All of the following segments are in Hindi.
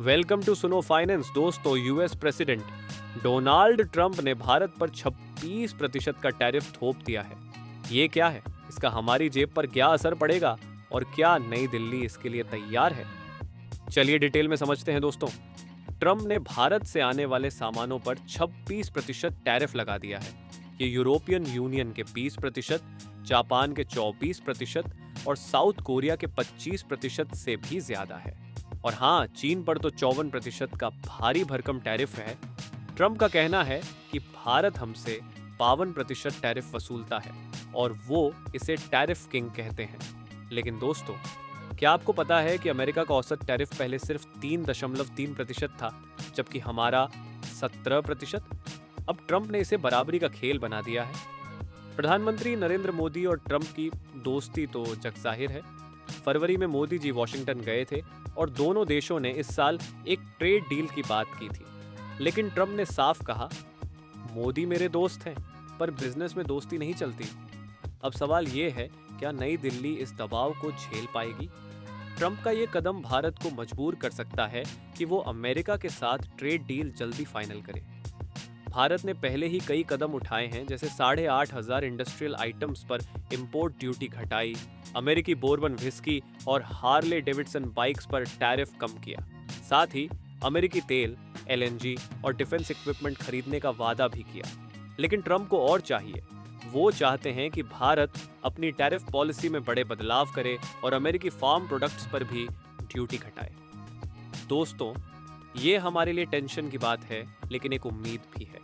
वेलकम टू सुनो फाइनेंस। दोस्तों, यूएस प्रेसिडेंट डोनाल्ड ट्रंप ने भारत पर 26% का टैरिफ थोप दिया है। ये क्या है? इसका हमारी जेब पर क्या असर पड़ेगा और क्या नई दिल्ली इसके लिए तैयार है? चलिए डिटेल में समझते हैं दोस्तों। ट्रंप ने भारत से आने वाले सामानों पर 26% टैरिफ लगा दिया है। ये यूरोपियन यूनियन के 20%, जापान के 24% और साउथ कोरिया के 25% से भी ज्यादा है। और हाँ, चीन पर तो 54% का भारी भरकम टैरिफ है। ट्रंप का कहना है कि भारत हमसे 52% टैरिफ वसूलता है और वो इसे टैरिफ किंग कहते हैं। लेकिन दोस्तों, क्या आपको पता है कि अमेरिका का औसत टैरिफ पहले सिर्फ 3.3% था, जबकि हमारा 17%? अब ट्रंप ने इसे बराबरी का खेल बना दिया है। प्रधानमंत्री नरेंद्र मोदी और ट्रंप की दोस्ती तो जगजाहिर है। फरवरी में मोदी जी वॉशिंगटन गए थे और दोनों देशों ने इस साल एक ट्रेड डील की बात की थी। लेकिन ट्रंप ने साफ कहा, मोदी मेरे दोस्त हैं, पर बिजनेस में दोस्ती नहीं चलती। अब सवाल ये है, क्या नई दिल्ली इस दबाव को झेल पाएगी? ट्रंप का ये कदम भारत को मजबूर कर सकता है कि वो अमेरिका के साथ ट्रेड डील जल्दी फाइनल करे। भारत ने पहले ही कई कदम उठाए हैं, जैसे 8,500 इंडस्ट्रियल आइटम्स पर इंपोर्ट ड्यूटी घटाई, अमेरिकी बोर्बन व्हिस्की और हार्ले डेविडसन बाइक्स पर टैरिफ कम किया। साथ ही अमेरिकी तेल, एलएनजी और डिफेंस इक्विपमेंट खरीदने का वादा भी किया। लेकिन ट्रंप को और चाहिए। वो चाहते हैं कि भारत अपनी टैरिफ पॉलिसी में बड़े बदलाव करे और अमेरिकी फार्म प्रोडक्ट्स पर भी ड्यूटी घटाए। दोस्तों, ये हमारे लिए टेंशन की बात है, लेकिन एक उम्मीद भी है।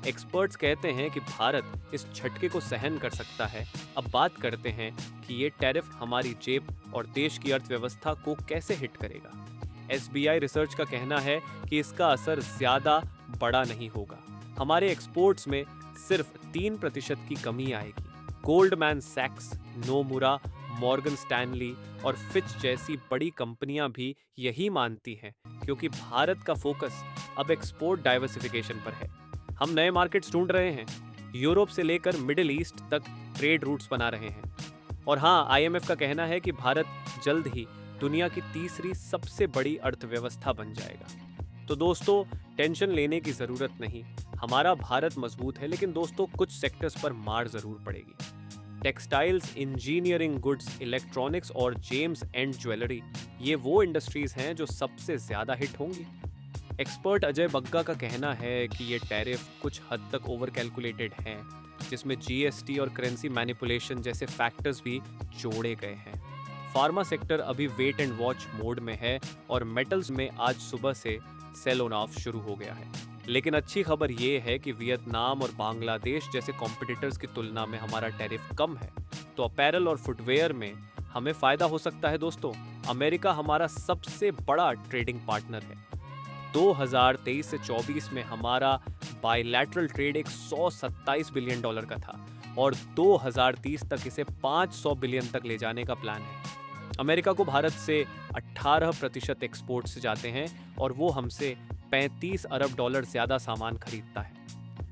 एक्सपर्ट्स कहते हैं कि भारत इस झटके को सहन कर सकता है। अब बात करते हैं कि ये टैरिफ हमारी जेब और देश की अर्थव्यवस्था को कैसे हिट करेगा। एसबीआई रिसर्च का कहना है कि इसका असर ज्यादा बड़ा नहीं होगा। हमारे एक्सपोर्ट्स में सिर्फ 3% की कमी आएगी। गोल्डमैन सैक्स, नोमुरा, मॉर्गन स्टैनली और फिच जैसी बड़ी कंपनियां भी यही मानती हैं, क्योंकि भारत का फोकस अब एक्सपोर्ट डाइवर्सिफिकेशन पर है। हम नए मार्केट्स ढूंढ रहे हैं, यूरोप से लेकर मिडिल ईस्ट तक ट्रेड रूट्स बना रहे हैं। और हाँ, आईएमएफ का कहना है कि भारत जल्द ही दुनिया की तीसरी सबसे बड़ी अर्थव्यवस्था बन जाएगा। तो दोस्तों, टेंशन लेने की जरूरत नहीं। हमारा भारत मजबूत है, लेकिन दोस्तों कुछ सेक्टर्स पर मार जरूर पड़ेगी। टेक्सटाइल्स, इंजीनियरिंग गुड्स, इलेक्ट्रॉनिक्स और जेम्स एंड ज्वेलरी, ये वो इंडस्ट्रीज हैं जो सबसे ज्यादा हिट होंगी। एक्सपर्ट अजय बग्गा का कहना है कि ये टैरिफ कुछ हद तक ओवर कैलकुलेटेड हैं, जिसमें जीएसटी और करेंसी मैनिपुलेशन जैसे फैक्टर्स भी जोड़े गए हैं। फार्मा सेक्टर अभी वेट एंड वॉच मोड में है और मेटल्स में आज सुबह से सेल ऑन ऑफ शुरू हो गया है। लेकिन अच्छी खबर ये है कि वियतनाम और बांग्लादेश जैसे कॉम्पिटिटर्स की तुलना में हमारा टैरिफ कम है, तो अपैरल और फुटवेयर में हमें फायदा हो सकता है। दोस्तों, अमेरिका हमारा सबसे बड़ा ट्रेडिंग पार्टनर है। 2023 से 24 में हमारा बायलैटरल ट्रेड $127 बिलियन का था और 2030 तक इसे 500 बिलियन तक ले जाने का प्लान है। अमेरिका को भारत से 18% एक्सपोर्ट से जाते हैं और वो हमसे $35 अरब ज्यादा सामान खरीदता है।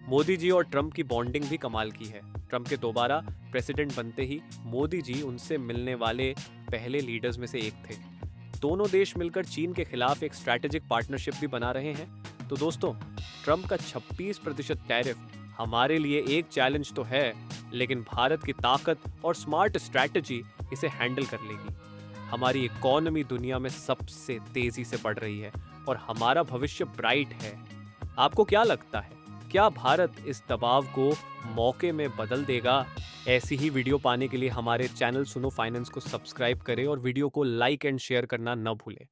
मोदी जी और ट्रंप की बॉन्डिंग भी कमाल की है। ट्रंप के दोबारा प्रेसिडेंट बनते ही मोदी जी उनसे मिलने वाले पहले लीडर्स में से एक थे। दोनों देश मिलकर चीन के खिलाफ एक स्ट्रैटेजिक पार्टनरशिप भी बना रहे हैं। तो दोस्तों, ट्रंप का 26% टैरिफ हमारे लिए एक चैलेंज तो है, लेकिन भारत की ताकत और स्मार्ट स्ट्रैटेजी इसे हैंडल कर लेगी। हमारी इकोनॉमी दुनिया में सबसे तेजी से बढ़ रही है और हमारा भविष्य ब्राइट है। आपको क्या लगता है, क्या भारत इस दबाव को मौके में बदल देगा? ऐसी ही वीडियो पाने के लिए हमारे चैनल सुनो फाइनेंस को सब्सक्राइब करें और वीडियो को लाइक एंड शेयर करना न भूलें।